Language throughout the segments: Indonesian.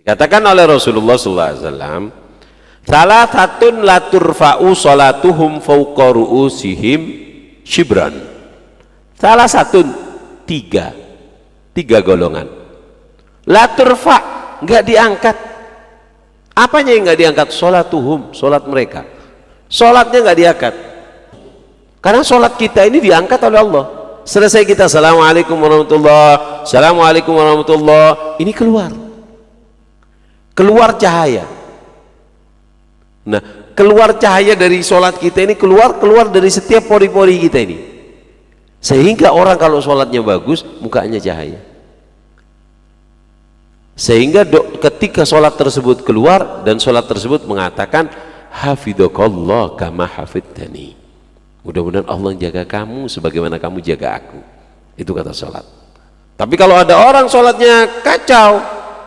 Dikatakan oleh Rasulullah SAW, salah satun la turfa'u sholatuhum fawqa ru'usihim shibran. Salah satu tiga golongan. La turfa' nggak diangkat. Apanya yang nggak diangkat? Sholatuhum, sholat mereka. Sholatnya nggak diangkat. Karena sholat kita ini diangkat oleh Allah. Selesai kita assalamualaikum warahmatullah, assalamualaikum warahmatullah, ini keluar cahaya. Nah, keluar cahaya dari sholat kita ini keluar dari setiap pori-pori kita ini, sehingga orang kalau sholatnya bagus mukanya cahaya, sehingga ketika sholat tersebut keluar dan sholat tersebut mengatakan hafidhakallah kama hafidhani, mudah-mudahan Allah jaga kamu sebagaimana kamu jaga aku. Itu kata sholat. Tapi kalau ada orang sholatnya kacau,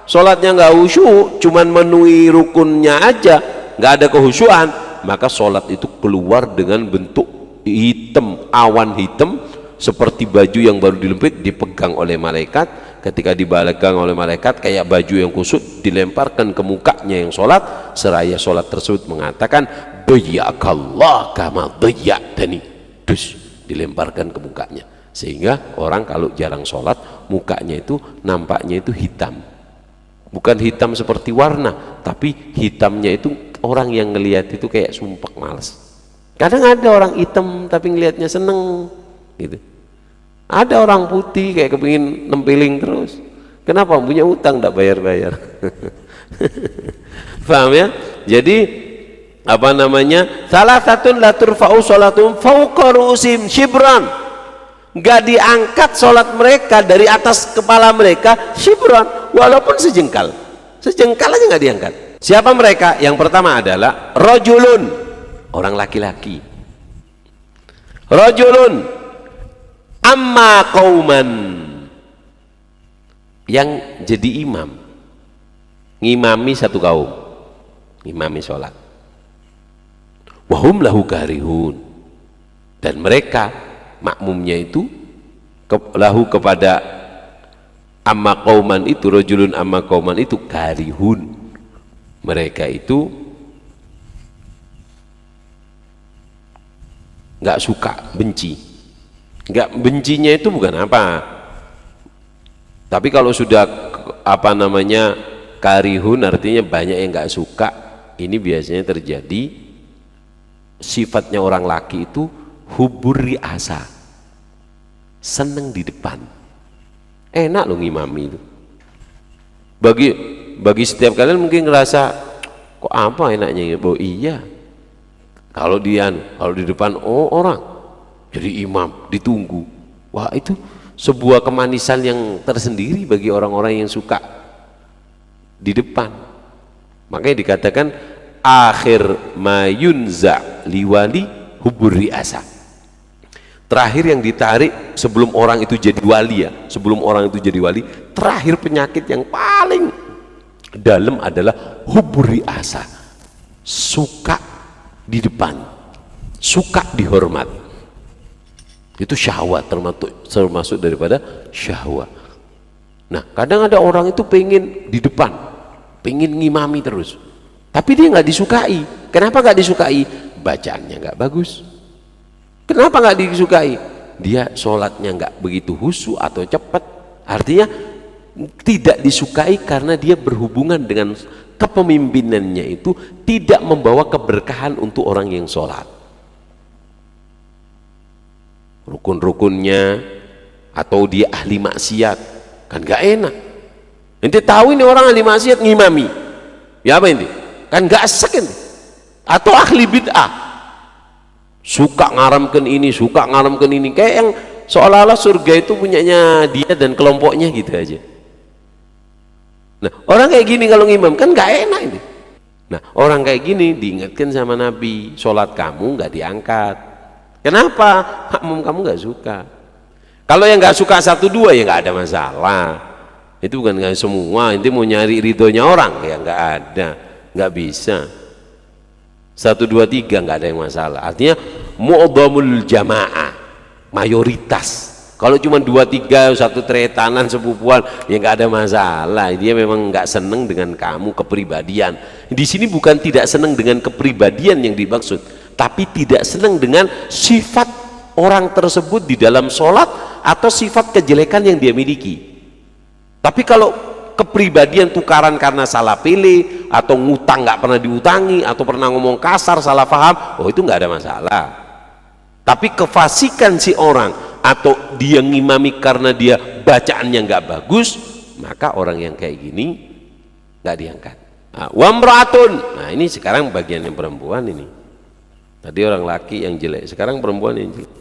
sholatnya nggak khusyuk, cuman memenuhi rukunnya aja, nggak ada kehusyuan, maka sholat itu keluar dengan bentuk hitam, awan hitam, seperti baju yang baru dilempit dipegang oleh malaikat. Ketika dipegang oleh malaikat kayak baju yang kusut, dilemparkan ke mukanya yang sholat, seraya sholat tersebut mengatakan dayyakallah kama dayyatani, dus dilemparkan ke mukanya, sehingga orang kalau jarang sholat mukanya itu nampaknya itu hitam. Bukan hitam seperti warna, tapi hitamnya itu orang yang ngelihat itu kayak sumpek, males. Kadang ada orang hitam tapi ngelihatnya seneng gitu. Ada orang putih kayak kepingin nempeling terus. Kenapa? Punya utang tak bayar-bayar. Paham ya? Jadi apa namanya? Salah satu la turfa'u sholatum fawqa ru'usim shibran. Gak diangkat sholat mereka dari atas kepala mereka shibran, walaupun sejengkal aja gak diangkat. Siapa mereka? Yang pertama adalah rajulun, orang laki-laki. Rajulun amma qauman, yang jadi imam, ngimami satu kaum, ngimami sholat. Wahum lahu karihun, dan mereka makmumnya itu lahu kepada amma qauman itu, rajulun amma qauman itu karihun, mereka itu nggak suka, benci. Nggak, bencinya itu bukan apa, tapi kalau sudah apa namanya karihun artinya banyak yang nggak suka. Ini biasanya terjadi, sifatnya orang laki itu hubur riasa, seneng di depan, enak loh ngimami itu. Bagi setiap kalian mungkin ngerasa kok apa enaknya ya? Oh iya, kalau di depan orang jadi imam ditunggu, wah itu sebuah kemanisan yang tersendiri bagi orang-orang yang suka di depan. Makanya dikatakan akhir mayunza liwali hubur riasa, terakhir yang ditarik sebelum orang itu jadi wali ya, sebelum orang itu jadi wali, terakhir penyakit yang paling dalam adalah hubur riasa, suka di depan, suka dihormat. Itu syahwat, termasuk daripada syahwat. Nah, kadang ada orang itu pengen di depan, pengen ngimami terus, tapi dia nggak disukai. Kenapa nggak disukai? Bacaannya nggak bagus. Kenapa nggak disukai? Dia sholatnya nggak begitu khusyuk atau cepat. Artinya tidak disukai karena dia berhubungan dengan kepemimpinannya itu tidak membawa keberkahan untuk orang yang sholat. Rukun-rukunnya, atau dia ahli maksiat, kan gak enak. Ente tahu ini orang ahli maksiat ngimami, ya apa ini? Kan gak asik ini. Atau ahli bid'ah, suka ngaramkan ini, suka ngaramkan ini, kayak yang seolah-olah surga itu punyanya dia dan kelompoknya gitu aja. Nah, orang kayak gini kalau ngimam kan gak enak ini. Nah, orang kayak gini diingatkan sama Nabi, sholat kamu gak diangkat. Kenapa? Makmum kamu nggak suka. Kalau yang nggak suka 1-2 ya nggak ada masalah. Itu bukan nggak semua. Inti mau nyari ridhonya orang ya nggak ada, nggak bisa. 1, 2, 3 nggak ada yang masalah. Artinya mu'dhamul jamaah, mayoritas Kalau cuma 2-3 satu tretanan sepupuan ya nggak ada masalah, dia memang nggak seneng dengan kamu kepribadian. Di sini bukan tidak seneng dengan kepribadian yang dimaksud, tapi tidak seneng dengan sifat orang tersebut di dalam sholat atau sifat kejelekan yang dia miliki. Tapi kalau kepribadian tukaran karena salah pilih atau ngutang nggak pernah diutangi atau pernah ngomong kasar salah paham, oh itu nggak ada masalah. Tapi kefasikan si orang atau dia ngimami karena dia bacaannya nggak bagus, maka orang yang kayak gini nggak diangkat. Wamraatun, nah ini sekarang bagian yang perempuan ini. Tadi orang laki yang jelek, sekarang perempuan yang jelek.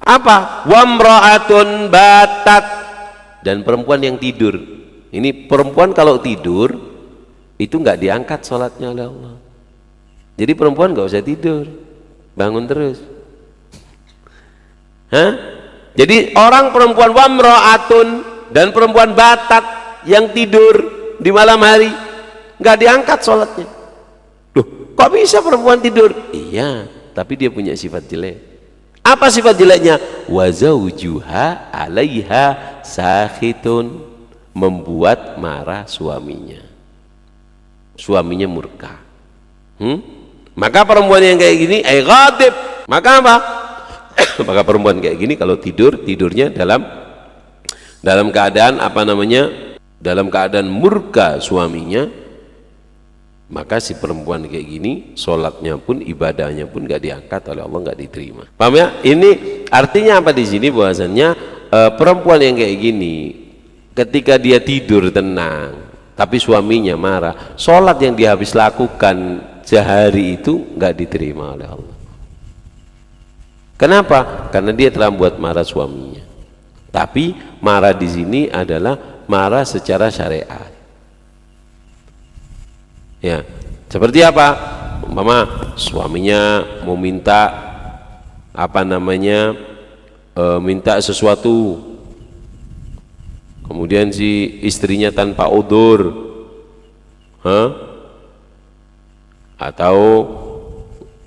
Apa? Wamraatun batat, dan perempuan yang tidur. Ini perempuan kalau tidur itu nggak diangkat sholatnya oleh Allah. Jadi perempuan nggak usah tidur, bangun terus. Hah? Jadi orang perempuan wamraatun dan perempuan batat yang tidur di malam hari nggak diangkat sholatnya. Loh, kok bisa perempuan tidur? Iya, tapi dia punya sifat jelek. Apa sifat jeleknya? Wa zawjuha 'alaiha sakhitun, membuat marah suaminya. Suaminya murka. Maka perempuan yang kayak gini ghadib. Maka apa? Maka perempuan kayak gini kalau tidurnya dalam keadaan apa namanya, dalam keadaan murka suaminya, maka si perempuan kayak gini sholatnya pun ibadahnya pun gak diangkat oleh Allah, gak diterima. Paham ya? Ini artinya apa di sini? Bahwasannya perempuan yang kayak gini ketika dia tidur tenang tapi suaminya marah, sholat yang dia habis lakukan sehari itu gak diterima oleh Allah. Kenapa? Karena dia telah membuat marah suaminya. Tapi marah di sini adalah marah secara syariat. Ya, seperti apa? Umpama suaminya mau minta apa namanya, minta sesuatu, kemudian si istrinya tanpa udzur, atau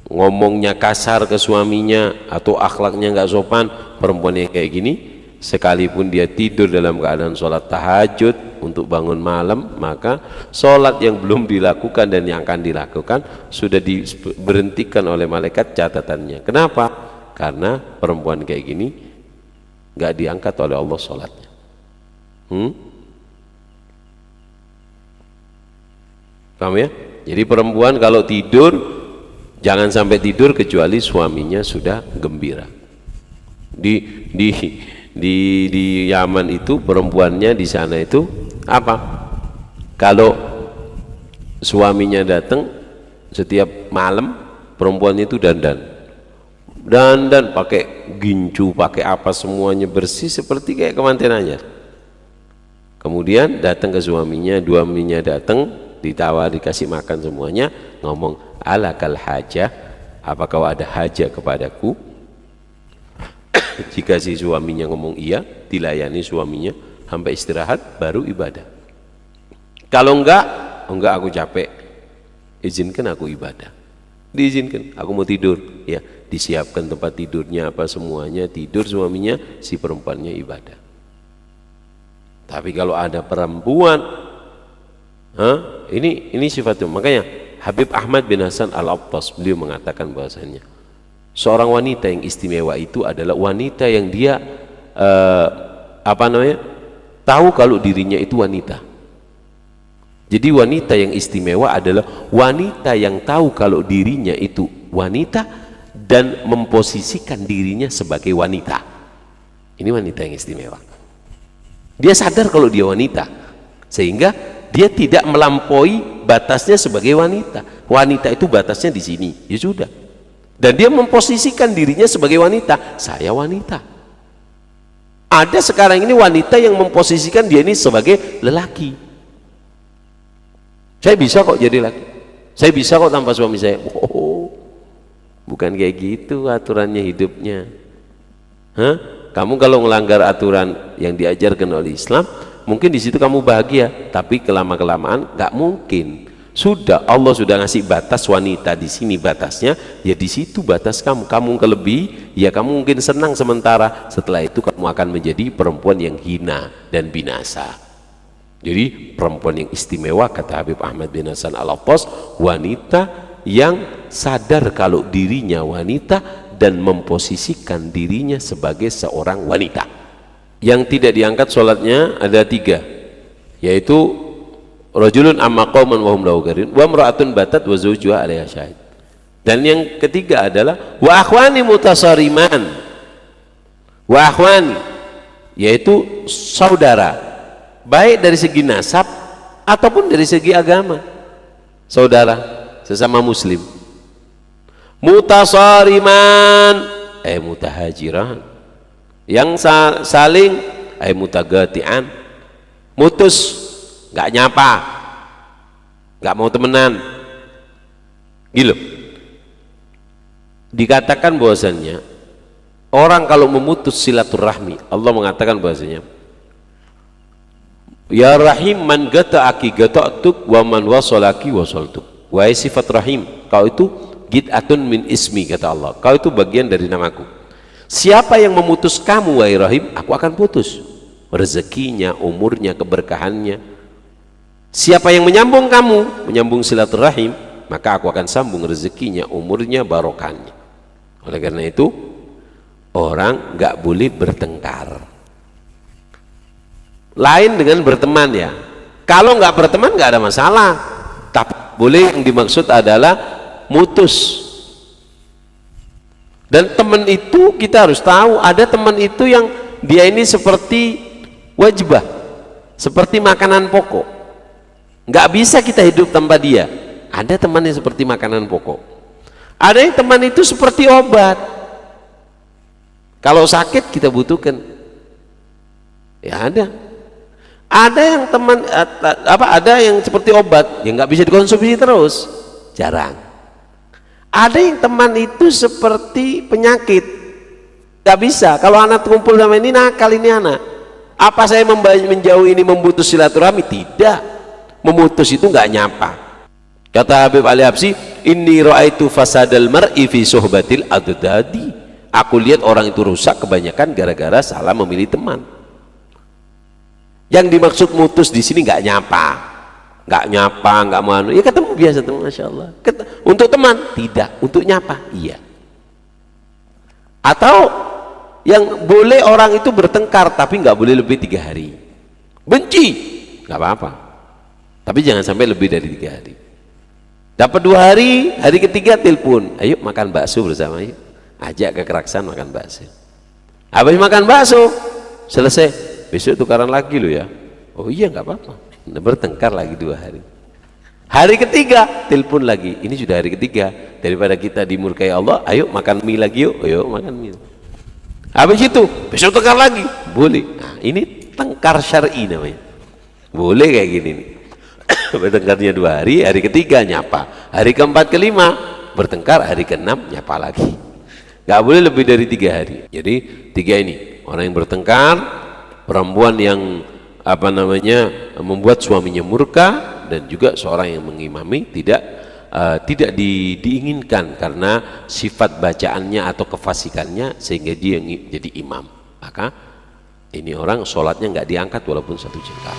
ngomongnya kasar ke suaminya atau akhlaknya nggak sopan, perempuan yang kayak gini sekalipun dia tidur dalam keadaan sholat tahajud untuk bangun malam, maka sholat yang belum dilakukan dan yang akan dilakukan sudah diberhentikan oleh malaikat catatannya. Kenapa? Karena perempuan kayak gini nggak diangkat oleh Allah sholatnya. Paham ya? Jadi perempuan kalau tidur jangan sampai tidur kecuali suaminya sudah gembira. Di Yaman itu perempuannya di sana itu apa? Kalau suaminya datang setiap malam, perempuannya itu dandan pakai gincu, pakai apa, semuanya bersih seperti kayak kemanten aja. Kemudian datang ke suaminya, suaminya datang, ditawar, dikasih makan semuanya, ngomong alakal hajah, apakah ada hajah kepadaku? Jika si suaminya ngomong iya, dilayani suaminya sampai istirahat baru ibadah. Kalau enggak aku capek, izinkan aku ibadah. Diizinkan, aku mau tidur, ya disiapkan tempat tidurnya apa semuanya, tidur suaminya, si perempuannya ibadah. Tapi kalau ada perempuan, ini sifatnya. Makanya Habib Ahmad bin Hasan Al-Attas beliau mengatakan bahwasanya seorang wanita yang istimewa itu adalah wanita yang dia tahu kalau dirinya itu wanita. Jadi wanita yang istimewa adalah wanita yang tahu kalau dirinya itu wanita dan memposisikan dirinya sebagai wanita. Ini wanita yang istimewa. Dia sadar kalau dia wanita, sehingga dia tidak melampaui batasnya sebagai wanita. Wanita itu batasnya di sini, ya sudah. Dan dia memposisikan dirinya sebagai wanita. Saya wanita. Ada sekarang ini wanita yang memposisikan dia ini sebagai lelaki. Saya bisa kok jadi laki. Saya bisa kok tanpa suami saya. Oh, bukan kayak gitu aturannya hidupnya. Kamu kalau melanggar aturan yang diajarkan oleh Islam, mungkin di situ kamu bahagia, tapi kelama-kelamaan nggak mungkin. Sudah, Allah sudah ngasih batas wanita, di sini batasnya, ya di situ batas kamu. Kamu kelebih, ya kamu mungkin senang sementara, setelah itu kamu akan menjadi perempuan yang hina dan binasa. Jadi perempuan yang istimewa, kata Habib Ahmad bin Hasan Al-Attas, wanita yang sadar kalau dirinya wanita dan memposisikan dirinya sebagai seorang wanita. Yang tidak diangkat sholatnya ada 3, yaitu rajulun amma qauman wa hum lahu karin, wa imra'atun batat wa zawjuha 'alaiha syahid. Dan yang ketiga adalah wa akhwani mutasariman, wa akhwani, yaitu saudara, baik dari segi nasab ataupun dari segi agama, saudara sesama muslim. Mutasariman mutahajiran, yang saling mutagatian, mutus, nggak nyapa, nggak mau temenan gitu. Dikatakan bahwasannya orang kalau memutus silaturahmi, Allah mengatakan bahwasanya ya rahim man gata'aki gata'tuk wa man wasolaki wasoltuk. Wahai sifat rahim, kau itu gid'atun min ismi, kata Allah, kau itu bagian dari namaku. Siapa yang memutus kamu wahai rahim, aku akan putus rezekinya, umurnya, keberkahannya. Siapa yang menyambung kamu, menyambung silaturahim, maka aku akan sambung rezekinya, umurnya, barokahnya. Oleh karena itu orang nggak boleh bertengkar. Lain dengan berteman ya. Kalau nggak berteman nggak ada masalah, tapi boleh yang dimaksud adalah mutus. Dan teman itu kita harus tahu, ada teman itu yang dia ini seperti wajibah, seperti makanan pokok, nggak bisa kita hidup tanpa dia. Ada teman yang seperti makanan pokok, ada yang teman itu seperti obat, kalau sakit kita butuhkan ya. Ada yang teman ada yang seperti obat yang nggak bisa dikonsumsi terus, jarang. Ada yang teman itu seperti penyakit, nggak bisa. Kalau anak kumpul sama ini nakal, ini anak. Apa saya menjauh ini memutus silaturahmi? Tidak. Memutus itu nggak nyapa. Kata Habib Ali Habsyi, inni ra'aitu fasadal mar'i fi suhbatil adadadi. Aku lihat orang itu rusak kebanyakan gara-gara salah memilih teman. Yang dimaksud mutus di sini nggak nyapa, nggak mau anu, ya ketemu biasa teman, masya Allah. Untuk teman tidak, untuk nyapa iya. Atau yang boleh orang itu bertengkar tapi nggak boleh lebih 3 hari. Benci nggak apa-apa, tapi jangan sampai lebih dari 3 hari. Dapat 2 hari, hari ketiga telepon, ayo makan bakso bersama, yuk ajak ke Keraksan makan bakso. Habis makan bakso selesai, besok tukaran lagi lo ya. Oh iya nggak apa-apa, bertengkar lagi 2 hari. Hari ketiga telepon lagi, ini sudah hari ketiga, daripada kita dimurkai Allah, ayo makan mie lagi yuk, ayo makan mie. Habis itu besok tengkar lagi, boleh. Nah, ini tengkar syar'i namanya, boleh kayak gini nih. Bertengkarnya 2 hari, hari ketiga nyapa, hari keempat kelima bertengkar, hari keenam nyapa lagi. Gak boleh lebih dari 3 hari. Jadi 3 ini, orang yang bertengkar, perempuan yang membuat suaminya murka, dan juga seorang yang mengimami tidak diinginkan karena sifat bacaannya atau kefasikannya sehingga dia jadi imam. Maka ini orang sholatnya nggak diangkat walaupun 1 jengkal.